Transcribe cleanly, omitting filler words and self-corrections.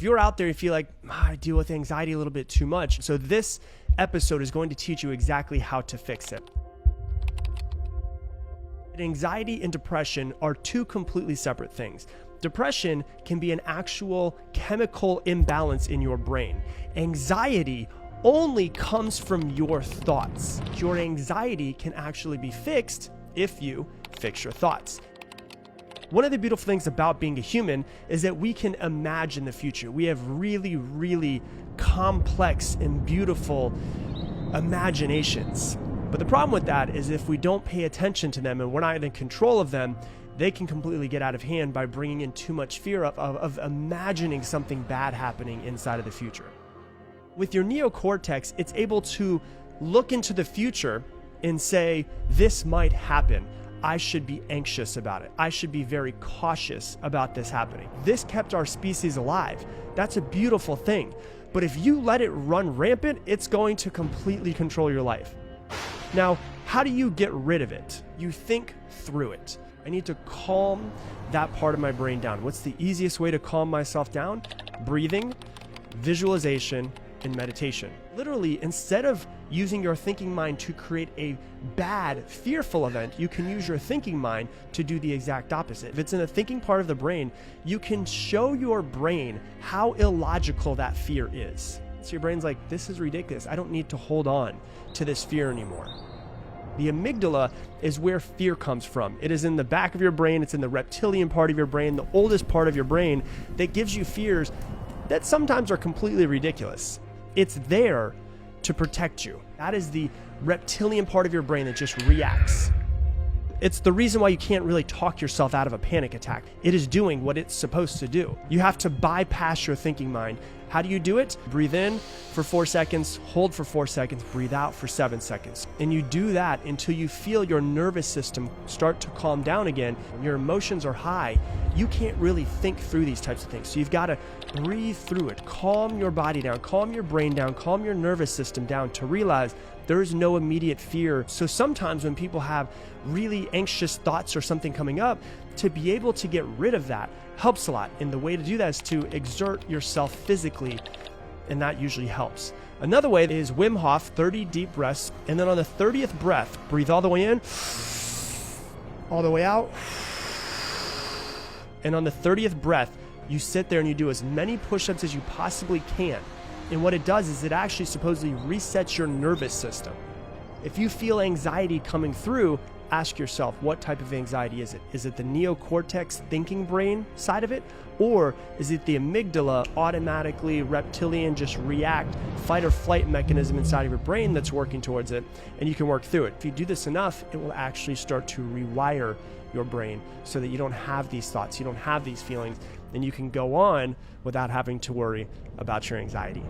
you're out there and feel like, I deal with anxiety a little bit too much, so this episode is going to teach you exactly how to fix it. Anxiety and depression are two completely separate things. Depression can be an actual chemical imbalance in your brain. Anxiety only comes from your thoughts. Your anxiety can actually be fixed if you fix your thoughts. One of the beautiful things about being a human is that we can imagine the future. We have really, really complex and beautiful imaginations. But the problem with that is if we don't pay attention to them and we're not in control of them, they can completely get out of hand by bringing in too much fear of imagining something bad happening inside of the future. With your neocortex, it's able to look into the future and say, this might happen. I should be anxious about it. I should be very cautious about this happening. This kept our species alive. That's a beautiful thing. But if you let it run rampant, it's going to completely control your life. Now, how do you get rid of it? You think through it. I need to calm that part of my brain down. What's the easiest way to calm myself down? Breathing, visualization, and meditation. Literally, instead of using your thinking mind to create a bad, fearful event, you can use your thinking mind to do the exact opposite. If it's in the thinking part of the brain, you can show your brain how illogical that fear is. So your brain's like, this is ridiculous. I don't need to hold on to this fear anymore. The amygdala is where fear comes from. It is in the back of your brain. It's in the reptilian part of your brain, the oldest part of your brain that gives you fears that sometimes are completely ridiculous. It's there to protect you. That is the reptilian part of your brain that just reacts. It's the reason why you can't really talk yourself out of a panic attack. It is doing what it's supposed to do. You have to bypass your thinking mind. How do you do it? Breathe in for 4 seconds, hold for 4 seconds, breathe out for 7 seconds. And you do that until you feel your nervous system start to calm down again. When your emotions are high, you can't really think through these types of things. So you've got to breathe through it, calm your body down, calm your brain down, calm your nervous system down to realize there is no immediate fear. So sometimes when people have really anxious thoughts or something coming up, to be able to get rid of that helps a lot. And the way to do that is to exert yourself physically, and that usually helps. Another way is Wim Hof, 30 deep breaths, and then on the 30th breath, breathe all the way in, all the way out, and on the 30th breath, you sit there and you do as many push-ups as you possibly can. And what it does is it actually supposedly resets your nervous system. If you feel anxiety coming through, ask yourself, what type of anxiety is it? Is it the neocortex thinking brain side of it? Or is it the amygdala automatically reptilian just react fight or flight mechanism inside of your brain that's working towards it? And you can work through it. If you do this enough, it will actually start to rewire your brain so that you don't have these thoughts, you don't have these feelings, and you can go on without having to worry about your anxiety.